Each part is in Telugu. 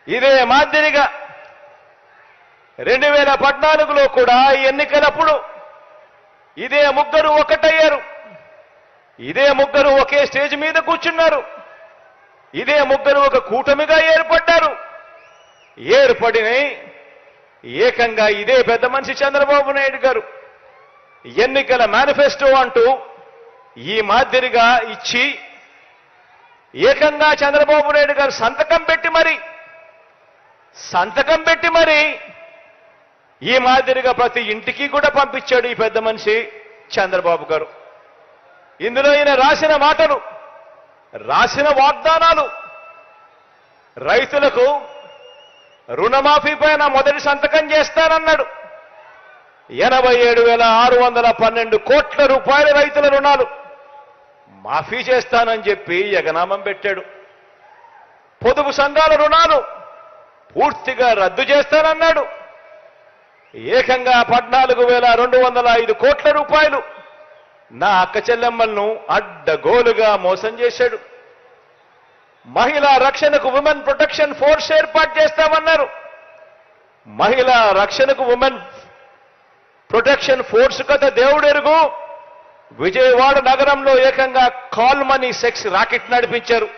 ఇదే మాదిరిగా 2014లో కూడా ఎన్నికలప్పుడు ఇదే ముగ్గురు ఒకటయ్యారు. ఇదే ముగ్గురు ఒకే స్టేజ్ మీద కూర్చున్నారు. ఇదే ముగ్గురు ఒక కూటమిగా ఏర్పడ్డారు. ఏర్పడిన ఏకంగా ఇదే పెద్ద మనిషి చంద్రబాబు నాయుడు గారు ఎన్నికల మేనిఫెస్టో అంటూ ఈ మాదిరిగా ఇచ్చి ఏకంగా చంద్రబాబు నాయుడు గారు సంతకం పెట్టి మరి ఈ మాదిరిగా ప్రతి ఇంటికి కూడా పంపించాడు ఈ పెద్ద మనిషి చంద్రబాబు గారు. ఇందులో ఈయన రాసిన మాటలు, రాసిన వాగ్దానాలు, రైతులకు రుణమాఫీ పైన మొదటి సంతకం చేస్తానన్నాడు. 87,612 కోట్ల రూపాయల రైతుల రుణాలు మాఫీ చేస్తానని చెప్పి ఎగనామం పెట్టాడు. పొదుపు సంఘాల రుణాలు పూర్తిగా రద్దు చేస్తానన్నాడు. ఏకంగా 14,205 కోట్ల రూపాయలు నా అక్క చెల్లెమ్మలను అడ్డగోలుగా మోసం చేశాడు. మహిళా రక్షణకు ఉమెన్ ప్రొటెక్షన్ ఫోర్స్ ఏర్పాటు చేస్తామన్నారు. మహిళా రక్షణకు ఉమెన్ ప్రొటెక్షన్ ఫోర్స్ కథ దేవుడెరుగు. విజయవాడ నగరంలో ఏకంగా కాల్ మనీ సెక్స్ రాకెట్ నడిపించారు.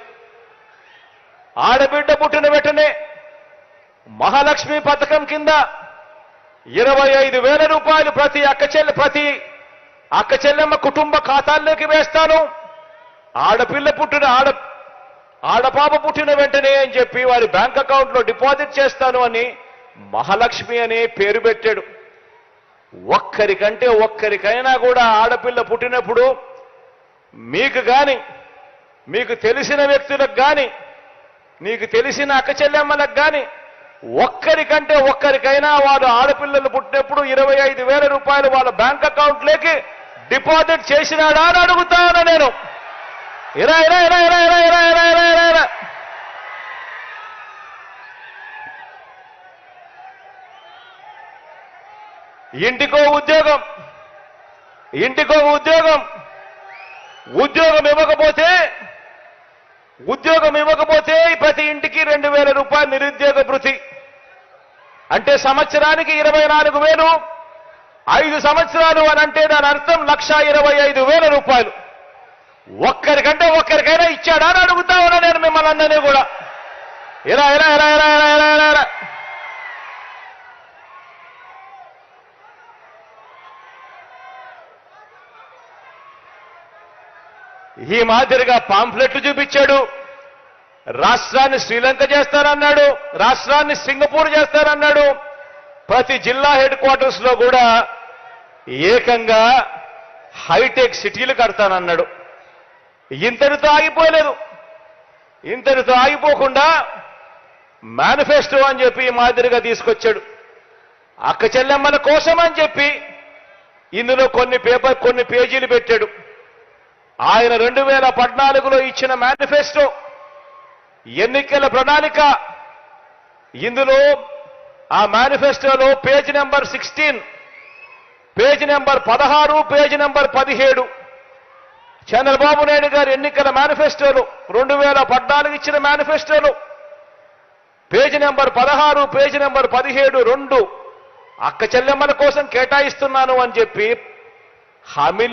ఆడబిడ్డ పుట్టిన వెంటనే మహాలక్ష్మి పథకం కింద 25,000 రూపాయలు ప్రతి అక్క చెల్లెమ్మ కుటుంబ ఖాతాల్లోకి వేస్తాను. ఆడపాప పుట్టిన వెంటనే అని చెప్పి వారి బ్యాంక్ అకౌంట్లో డిపాజిట్ చేస్తాను అని మహాలక్ష్మి అనే పేరు పెట్టాడు. ఒక్కరికైనా కూడా ఆడపిల్ల పుట్టినప్పుడు మీకు తెలిసిన వ్యక్తులకు కానీ, మీకు తెలిసిన అక్క చెల్లెమ్మలకు కానీ ఒక్కరికైనా వాడు ఆడపిల్లలు పుట్టినప్పుడు 25,000 రూపాయలు వాళ్ళ బ్యాంక్ అకౌంట్లోకి డిపాజిట్ చేసినాడా అని అడుగుతా ఉన్నా నేను. ఇలా ఇంటికో ఉద్యోగం ఇవ్వకపోతే ప్రతి ఇంటికి 2,000 రూపాయలు నిరుద్యోగ భృతి అంటే సంవత్సరానికి 24,000. 5 సంవత్సరాలు అని అంటే దాని అర్థం 1,25,000 రూపాయలు. ఒక్కరికైనా ఇచ్చాడా అని అడుగుతా ఉన్నా నేను మిమ్మల్ని అందరినీ కూడా. ఇలా ఈ మాదిరిగా పాంఫ్లెట్లు చూపించాడు. రాష్ట్రాన్ని శ్రీలంక చేస్తారన్నాడు, రాష్ట్రాన్ని సింగపూర్ చేస్తారన్నాడు. ప్రతి జిల్లా హెడ్ క్వార్టర్స్ లో కూడా ఏకంగా హైటెక్ సిటీలు కడతానన్నాడు. ఇంతటితో ఆగిపోకుండా మేనిఫెస్టో అని చెప్పి ఈ మాదిరిగా తీసుకొచ్చాడు. అక్క చెల్లెమ్మల కోసం అని చెప్పి ఇందులో కొన్ని పేజీలు పెట్టాడు. ఆయన 2014లో ఇచ్చిన మేనిఫెస్టో ఎన్నికల ప్రణాళిక. ఇందులో ఆ మేనిఫెస్టోలో page number 16, page number 16, page number 17 Chandrababu Naidu గారు ఎన్నికల మేనిఫెస్టోలో 2014 ఇచ్చిన మేనిఫెస్టోలో పేజ్ నెంబర్ 16, పేజ్ నెంబర్ 17 2 అక్క చెల్లెమ్మల కోసం కేటాయిస్తున్నాను అని చెప్పి హామీలు